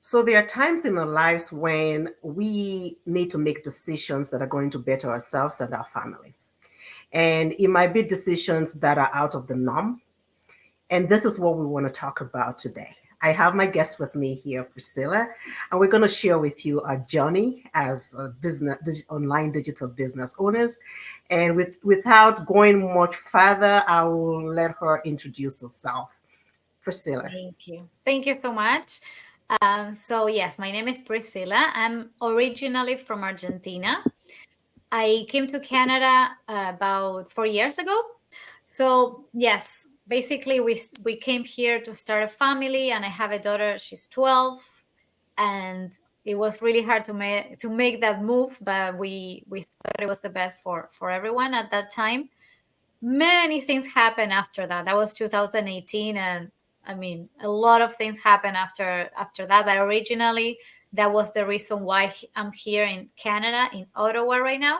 So there are times in our lives when we need to make decisions that are going to better ourselves and our family. And it might be decisions that are out of the norm. And this is what we want to talk about today. I have my guest with me here, Priscilla, and we're going to share with you our journey as a online digital business owners. And without going much further, I will let her introduce herself. Priscilla. Thank you. Thank you so much. So, yes, my name is Priscilla. I'm originally from Argentina. I came to Canada about 4 years ago. So, yes, basically we came here to start a family, and I have a daughter. She's 12, and it was really hard to make that move, but we thought it was the best for everyone at that time. Many things happened after that. That was 2018, and I mean, a lot of things happened after that. But originally, that was the reason why I'm here in Canada, in Ottawa right now.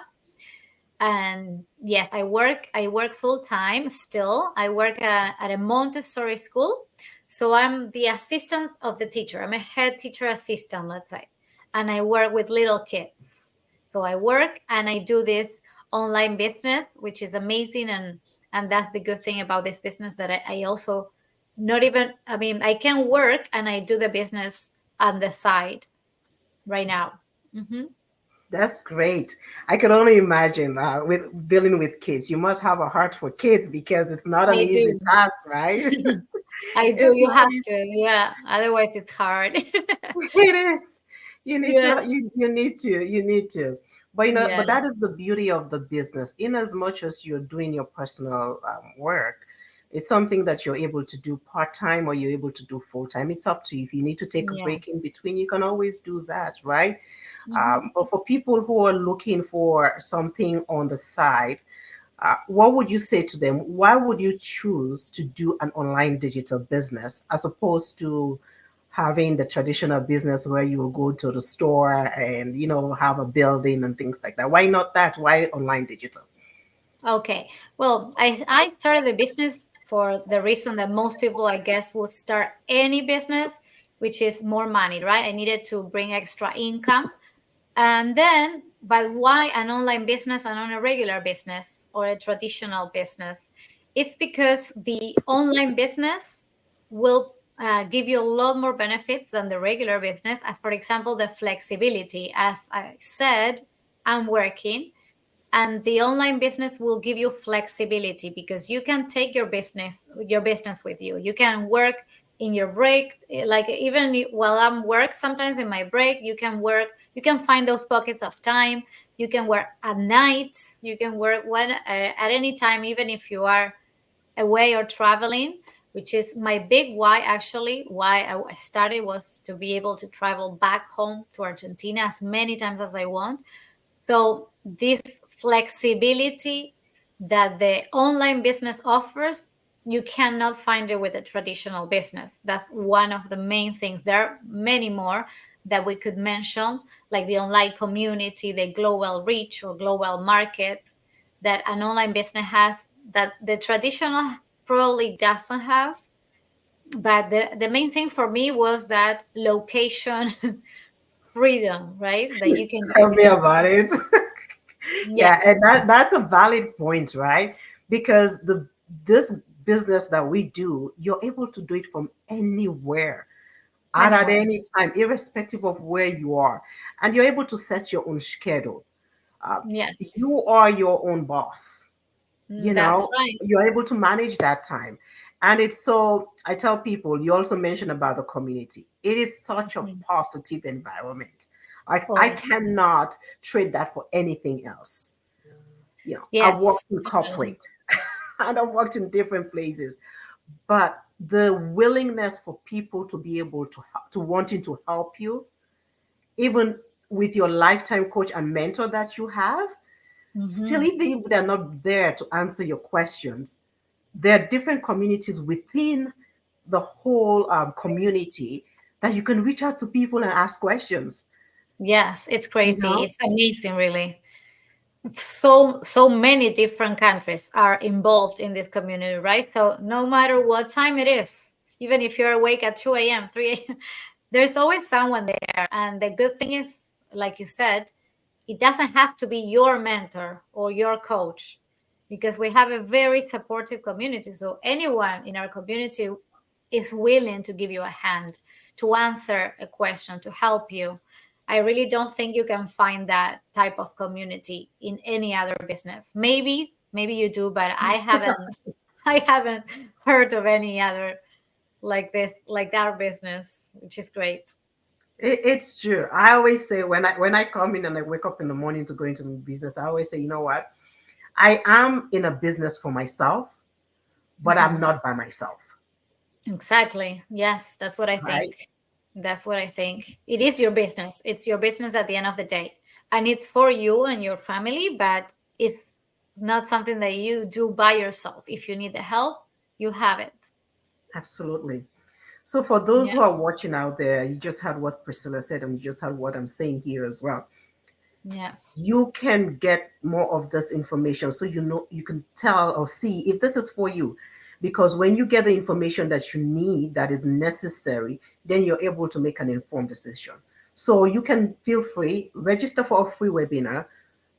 And yes, I work full time still. I work at a Montessori school, so I'm the assistant of the teacher. I'm a head teacher assistant, let's say, and I work with little kids. So I work and I do this online business, which is amazing. And that's the good thing about this business, that I also, not even, I mean, I can work and I do the business on the side right now. Hmm. That's great. I can only imagine with dealing with kids. You must have a heart for kids because it's not an I easy do. task, right? I do. It's You not have easy. to. Yeah. Otherwise, it's hard. It is. You need to. Yes. You need to. You need to. But but that Yes. is the beauty of the business. In as much as you're doing your personal work, it's something that you're able to do part time or you're able to do full time. It's up to you. If you need to take a break in Yes. between, you can always do that, right? Hmm. But for people who are looking for something on the side, what would you say to them? Why would you choose to do an online digital business as opposed to having the traditional business where you will go to the store and have a building and things like that? Why not that? Why online digital? Okay. Well, I started the business for the reason that most people, I guess, would start any business, which is more money, right? I needed to bring extra income. And then, but why an online business and not a regular business or a traditional business? It's because the online business will give you a lot more benefits than the regular business, as for example, the flexibility. As I said, I'm working, and the online business will give you flexibility because you can take your business with you. You can work in your break, like even while I'm work, sometimes in my break you can work, you can find those pockets of time. You can work at night, you can work when at any time, even if you are away or traveling, which is my big why. Actually, why I started was to be able to travel back home to Argentina as many times as I want. So this flexibility that the online business offers, you cannot find it with a traditional business. That's one of the main things. There are many more that we could mention, like the online community, the global reach or global market that an online business has that the traditional probably doesn't have. But the main thing for me was that location freedom, right? That you can do Tell me everything. about it. Yeah. Yeah, and that's a valid point, right? Because the this business that we do, you're able to do it from anywhere and at Anywhere. any time, irrespective of where you are. And you're able to set your own schedule. You Yes. are your own boss. That's right. You're able to manage that time. And it's so, I tell people, you also mentioned about the community. It is such a Mhm. positive environment. Like, I Oh, cannot trade that for anything else. I've yes, worked in definitely. corporate and I've worked in different places, but the willingness for people to be able to wanting to help you, even with your lifetime coach and mentor that you have, still, Hmm. even if they're not there to answer your questions, there are different communities within the whole community that you can reach out to people and ask questions. Yes, it's You crazy. know, It's amazing, really. So many different countries are involved in this community, right? So no matter what time it is, even if you're awake at 2 a.m., 3 a.m., there's always someone there. And the good thing is, like you said, it doesn't have to be your mentor or your coach, because we have a very supportive community. So anyone in our community is willing to give you a hand, to answer a question, to help you. I really don't think you can find that type of community in any other business. Maybe you do, but I haven't heard of any other like this, like our business, which is great. It's true. I always say when I come in and I wake up in the morning to go into my business, I always say, you know what? I am in a business for myself, but I'm Mhm. not by myself, Exactly. Yes, that's what I right? think. That's what I think. It is your business. It's your business at the end of the day. And it's for you and your family, but it's not something that you do by yourself. If you need the help, you have it. Absolutely. So for those Yeah. who are watching out there, you just heard what Priscilla said, and you just heard what I'm saying here as well. Yes. You can get more of this information so you know you can tell or see if this is for you. Because when you get the information that you need, that is necessary, then you're able to make an informed decision. So you can feel free, register for a free webinar.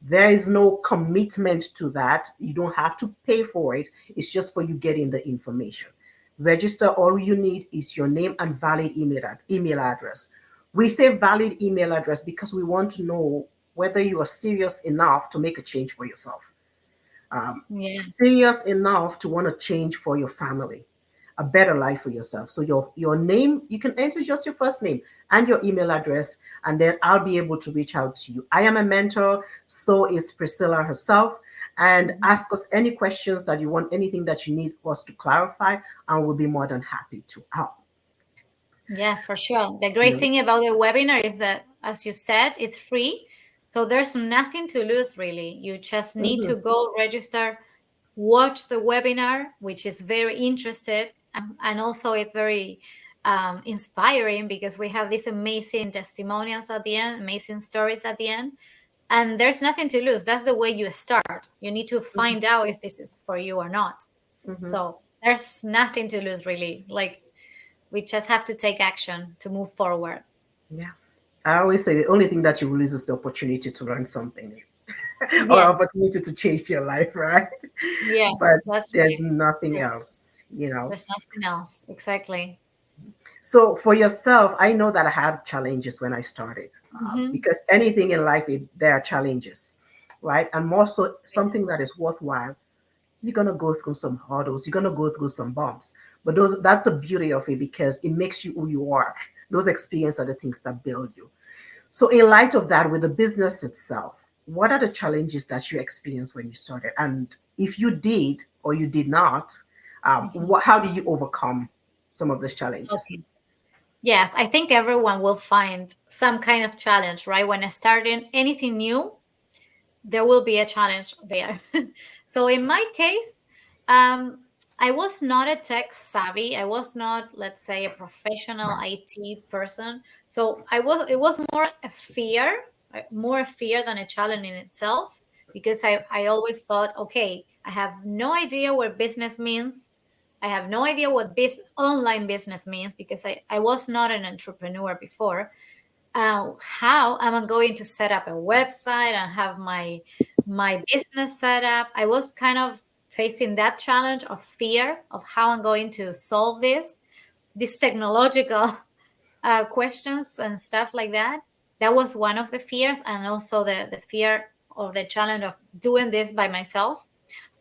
There is no commitment to that. You don't have to pay for it. It's just for you getting the information. Register, all you need is your name and valid email address. We say valid email address because we want to know whether you are serious enough to make a change for yourself, Yes. serious enough to want to change for your family, a better life for yourself. So your name, you can enter just your first name and your email address, and then I'll be able to reach out to you. I am a mentor, so is Priscilla herself. And Mhm. ask us any questions that you want, anything that you need us to clarify, and we'll be more than happy to help. Yes, for sure. The great You thing about the webinar is that, as you said, it's free. So there's nothing to lose, really. You just need know. to go register, watch the webinar, which is very interested, and also it's very inspiring, because we have these amazing testimonials at the end, amazing stories at the end. And there's nothing to lose. That's the way you start. You need to Mhm, find out if this is for you or not. mhm. So there's nothing to lose, really. Like, we just have to take action to move forward. Yeah. I always say the only thing that you will lose is the opportunity to learn something new or Yes, opportunity to change your life, right? yes, But that's there's right. nothing Yes, else. there's nothing else. Exactly. So for yourself, I know that I had challenges when I started, Hmm. because anything in life, there are challenges, right? And more so, something that is worthwhile, you're gonna go through some hurdles, you're gonna go through some bumps. But that's the beauty of it because it makes you who you are. Those experiences are the things that build you. So, in light of that, with the business itself, what are the challenges that you experienced when you started? And if you did or you did not, how did you overcome some of those challenges? Okay. Yes, I think everyone will find some kind of challenge, right? When starting anything new, there will be a challenge there. So in my case, um, I was not a tech savvy. I was not, let's say, a professional IT person. So it was more a fear than a challenge in itself, because I always thought, okay, I have no idea what business means. I have no idea what online business means, because I was not an entrepreneur before. How am I going to set up a website and have my business set up? I was kind of facing that challenge of fear of how I'm going to solve these technological questions and stuff like that. That was one of the fears, and also the fear of the challenge of doing this by myself.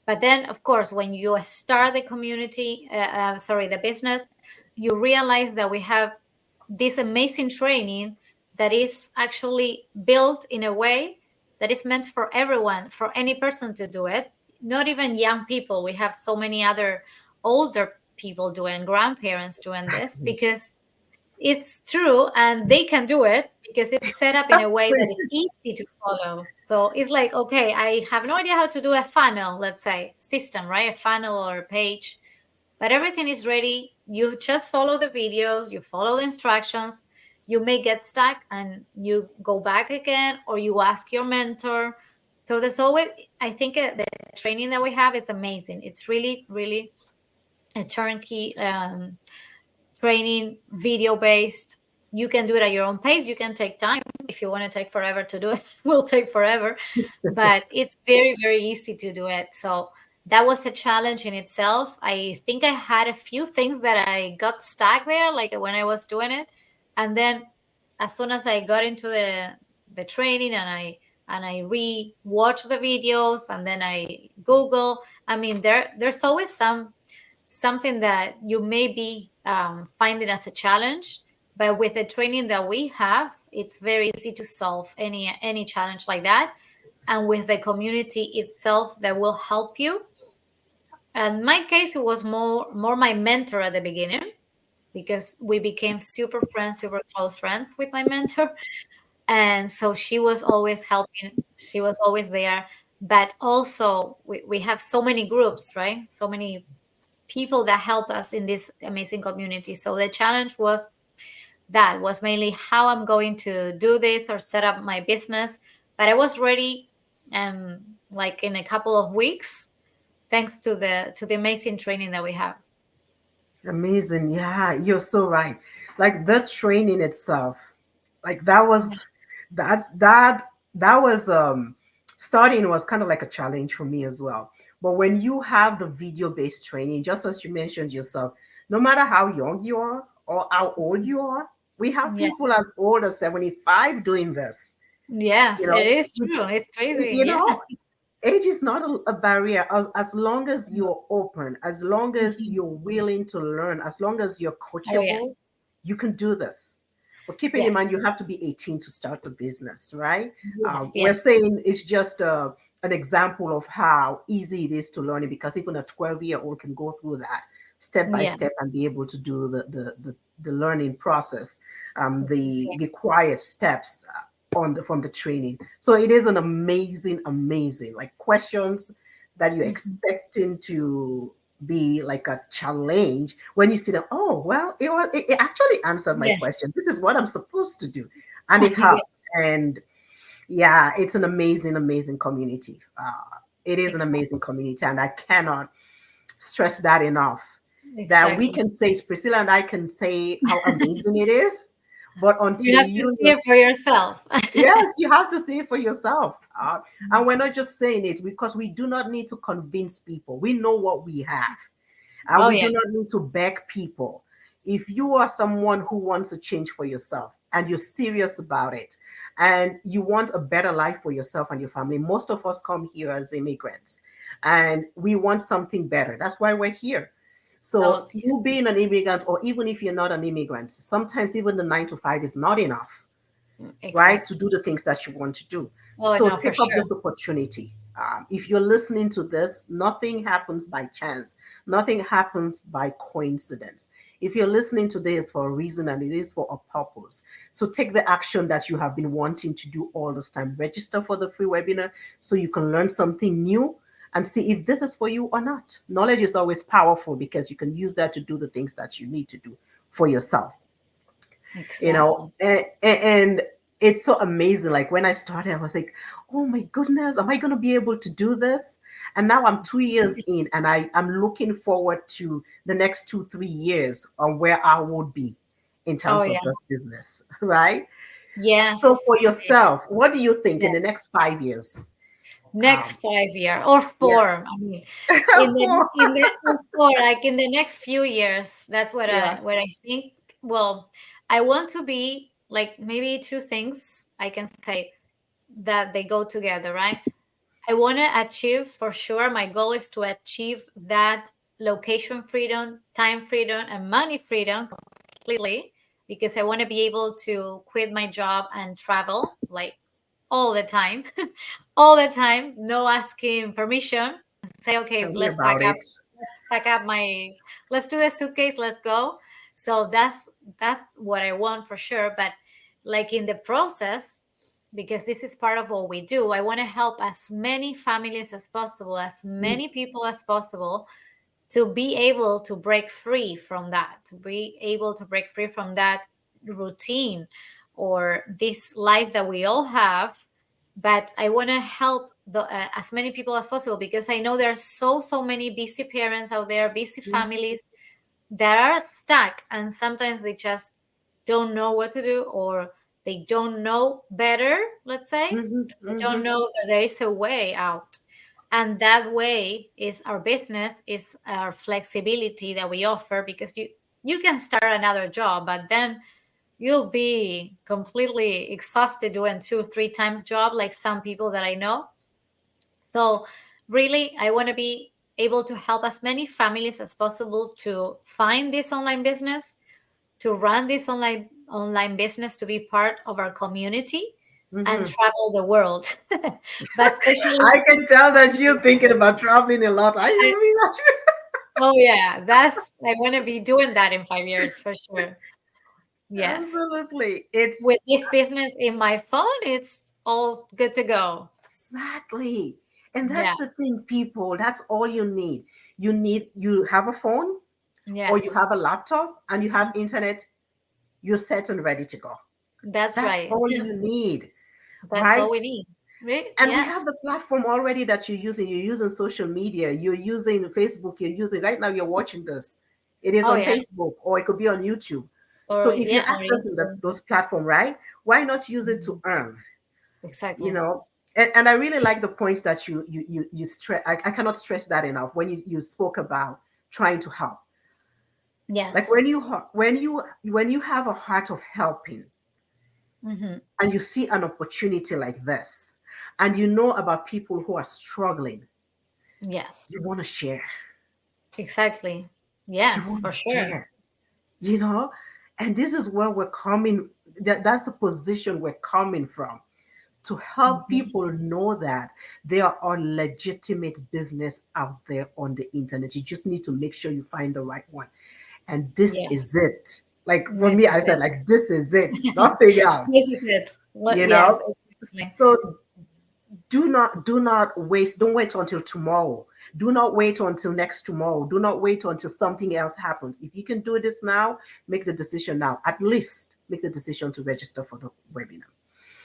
But then, of course, when you start the the business, you realize that we have this amazing training that is actually built in a way that is meant for everyone, for any person to do it, not even young people. We have so many other older people doing, grandparents doing this, Exactly. because it's true, and they can do it because it's set up in a way that Exactly. is easy to follow. So it's like, okay, I have no idea how to do a funnel, let's say, system, right? A funnel or a page, but everything is ready. You just follow the videos, you follow the instructions. You may get stuck and you go back again, or you ask your mentor. So there's always, I think, the training that we have is amazing. It's really, really a turnkey training, video based. you can do it at your own pace. You can take time. If you want to take forever to do it, will take forever, but it's very, very easy to do it. So that was a challenge in itself. I think I had a few things that I got stuck there, like when I was doing it. And then as soon as I got into the training, and I re-watch the videos, and then I Google. I mean, there's always something that you may be finding as a challenge, but with the training that we have, it's very easy to solve any challenge like that. And with the community itself that will help you. In my case, it was more my mentor at the beginning, because we became super friends, super close friends with my mentor. And so she was always helping, she was always there. But also we have so many groups, right? So many people that help us in this amazing community. So the challenge was mainly how I'm going to do this or set up my business. But I was ready, like in a couple of weeks, thanks to the amazing training that we have. Amazing. Yeah, you're so right. Like the training itself, like that was starting was kind of like a challenge for me as well. But when you have the video based training, just as you mentioned yourself, no matter how young you are or how old you are, we have Yeah. people as old as 75 doing this. You Yes, it know, is true. It's crazy. you Yeah. know, age is not a barrier as long as you're open, as long as Mhm. you're willing to learn, as long as you're Oh yeah. coachable, you can do this. But keeping Yeah. in mind, you have to be 18 to start the business, right? Yes. We're Yes. saying it's just an example of how easy it is to learn it, because even a 12-year-old can go through that step by Yeah. step and be able to do the learning process, the required steps from the training. So it is an amazing like questions that you're Mhm. expecting to be like a challenge. When you see them, oh well, it actually answered my Yeah. question. This is what I'm supposed to do, and it Yeah. helps. And yeah, it's an amazing community. It is an Exactly. amazing community, and I cannot stress that enough. That we Exactly. can say, Priscilla and I can say how amazing it is, but You until have to you see it for yourself. yes, you have to see it for yourself. And we're not just saying it because we do not need to convince people. We know what we have, and Oh we yeah. do not need to beg people. If you are someone who wants a change for yourself and you're serious about it and you want a better life for yourself and your family, most of us come here as immigrants and we want something better. That's why we're here. So, Oh you being an immigrant, or even if you're not an immigrant, sometimes even the 9 to 5 is not enough, yeah. right, to Exactly. do the things that you want to do. Oh So no, for take up sure. this opportunity. If you're listening to this, nothing happens by chance, nothing happens by coincidence. If you're listening to this for a reason and it is for a purpose, so take the action that you have been wanting to do all this time. Register for the free webinar so you can learn something new and see if this is for you or not. Knowledge is always powerful because you can use that to do the things that you need to do for yourself, Exactly. and it's so amazing. Like when I started, I was like, oh my goodness, am I going to be able to do this? And now I'm 2 years in, and I'm looking forward to the next 2 3 years on where I would be in Oh terms yeah. of this business. Right. So Yes. for yourself, what do you think Yeah. in the next 5 years? Next um 5 year or four. yes. I mean, in the Four. in the or four, like in the next few years. That's Yeah. what I think. Well, I want to be like maybe two things I can say that they go together, right? I want to achieve for sure. My goal is to achieve that location freedom, time freedom, and money freedom completely, because I want to be able to quit my job and travel like all the time, all the time, no asking permission. Say, okay, Tell me let's about it. pack up my, let's do the suitcase, let's go. So that's what I want for sure. But like in the process, because this is part of what we do, I want to help as many families as possible, as Mm, many people as possible, to be able to break free from that, to be able to break free from that routine or this life that we all have. But I want to help as many people as possible, because I know there are so many busy parents out there, busy mm, families that are stuck, and sometimes they just don't know what to do, or they don't know better, let's say. Mm-hmm, They don't mm-hmm, know that there is a way out. And that way is our business, is our flexibility that we offer, because you can start another job, but then you'll be completely exhausted doing 2 or 3 times job, like some people that I know. So really, I want to be able to help as many families as possible to find this online business, to run this online business, to be part of our community and mm-hmm. travel the world. But especially, I can tell that you're thinking about traveling a lot. Are I, you really not? oh yeah, that's I want to be doing that in 5 years for sure. Yes. Absolutely. It's With this business in my phone, it's all good to go. exactly. And Yeah. that's the thing, people. That's all you need. You have a phone or you Yes. have a laptop and you have internet, you're set and ready to go. That's That's right. all you need, That's right? all we need. Right? And we have Yes. the platform already that you're using. You're using social media, you're using Facebook, you're using right now, you're watching this. It is Oh on yeah. Facebook or it could be on YouTube. So Or if yeah, you're or accessing Instagram. those platform, right? Why not use it to Mhm. earn? You Exactly. know, and I really like the point that you stress. I cannot stress that enough when you spoke about trying to help. Like Yes. when you have a heart of helping Hmm. and you see an opportunity like this and you know about people who are struggling, Yes. you want to share. Exactly. You Yes, want for to sure. share, you know? And this is where we're coming, that's the position we're coming from, to help Hmm. people know that there are legitimate business out there on the internet. You just need to make sure you find the right one. And this is Yes. it. Like for This me, is I said, it. like, this is it, nothing else, This is it. What? you Yes. know? Exactly. So do not waste, don't wait until tomorrow. Do not wait until next tomorrow. Do not wait until something else happens. If you can do this now, make the decision now. At least make the decision to register for the webinar.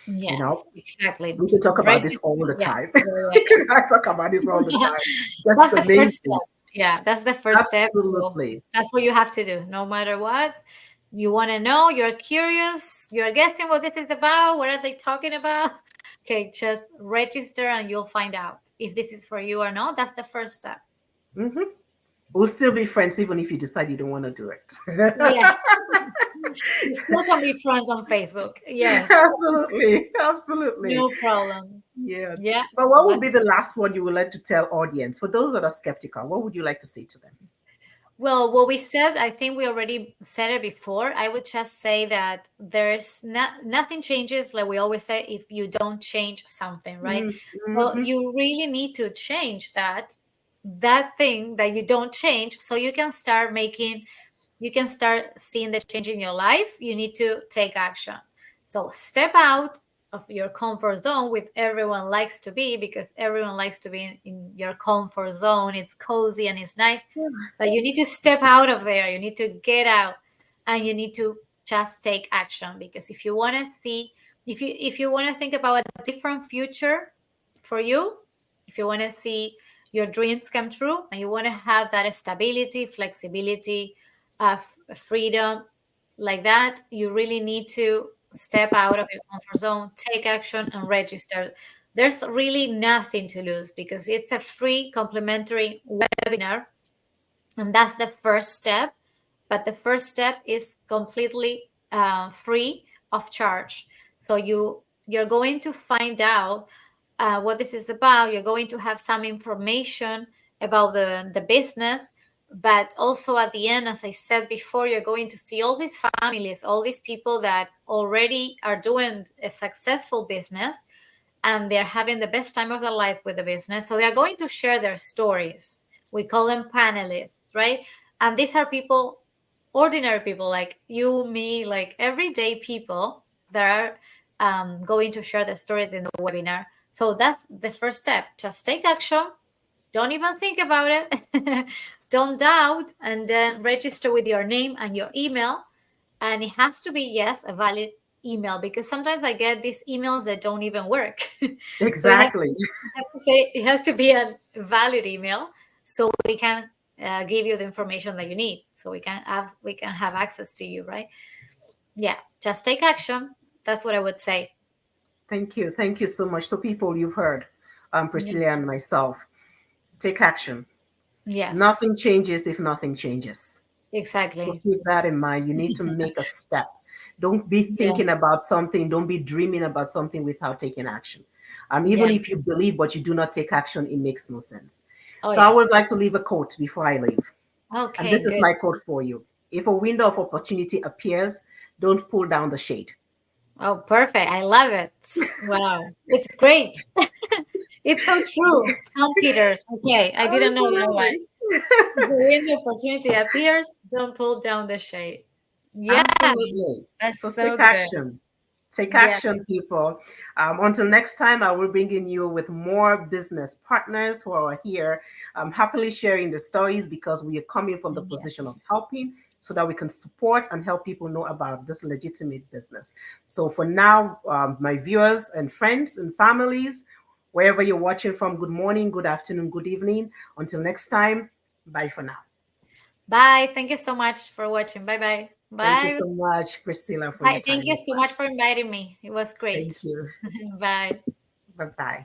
You know, Yes. Exactly. we can talk about this Register. all the Yeah. time. Yeah. I talk about this all the Yeah. time. That's That's the first amazing. step. Yeah, that's the first step. So Absolutely. that's what you have to do. No matter what, you want to know, you're curious, you're guessing what this is about, what are they talking about? Okay, just register and you'll find out if this is for you or not. That's the first step. Hmm. We'll still be friends even if you decide you don't want to do it. Yes. You still can be friends on Facebook. Yes. Absolutely. Absolutely. No problem. Yeah. Yeah, But what would be that's the last one you would like to tell audience? For those that are skeptical, what would you like to say to them? well, what we said, I think we already said it before. I would just say that there's nothing changes, like we always say, if you don't change something, right? So Mm-hmm. you really need to change that thing that you don't change, so you can start seeing the change in your life. You need to take action. So step out of your comfort zone, with everyone likes to be, because everyone likes to be in your comfort zone. It's cozy and it's nice, but you need to step out of there. You need to get out, and you need to just take action. Because if you want to see, if you want to think about a different future for you, if you want to see your dreams come true, and you want to have that stability, flexibility, freedom, like that, you really need to step out of your comfort zone, take action, and register. There's really nothing to lose, because it's a free complimentary webinar, and that's the first step. But the first step is completely free of charge. So you're going to find out what this is about. You're going to have some information about the business, but also at the end, as I said before, you're going to see all these families, all these people that already are doing a successful business, and they're having the best time of their lives with the business. So they're going to share their stories. We call them panelists, right? And these are people, ordinary people like you, me, like everyday people that are going to share their stories in the webinar. So that's the first step. Just take action. Don't even think about it. Don't doubt, and then register with your name and your email. And it has to be, yes, a valid email, because sometimes I get these emails that don't even work. So Exactly. I have to say it has to be a valid email, so we can give you the information that you need, so we can have access to you, right? Yeah, just take action. That's what I would say. Thank you. Thank you so much. So, people, you've heard Yeah. Priscilla and myself. Take action. Yes, Nothing changes if nothing changes. So exactly. keep that in mind. You need to make a step. Don't be thinking Yes. about something. Don't be dreaming about something without taking action. Yeah. Even if you believe but you do not take action, it makes no sense. Oh, So I yeah. always like to leave a quote before I leave. And Okay, this is good. my quote for you. If a window of opportunity appears, don't pull down the shade. Oh, perfect. I love it. Wow. It's great. It's so true. St. Peter's. Okay, I didn't know that one. Absolutely. When the opportunity appears, don't pull down the shade. Yeah, Absolutely. that's So so take good. action. Take Yeah. action, people. Until next time, I will bring in you with more business partners who are here, happily sharing the stories because we are coming from the position of Yes. helping so that we can support and help people know about this legitimate business. So for now, my viewers and friends and families, wherever you're watching from, good morning, good afternoon, good evening. Until next time, bye for now. Bye. Thank you so much for watching. Bye bye. Thank you Bye. so much, Priscilla, for your Bye. Thank time you as so well. much for inviting me. It was great. Thank you. Bye. Bye bye.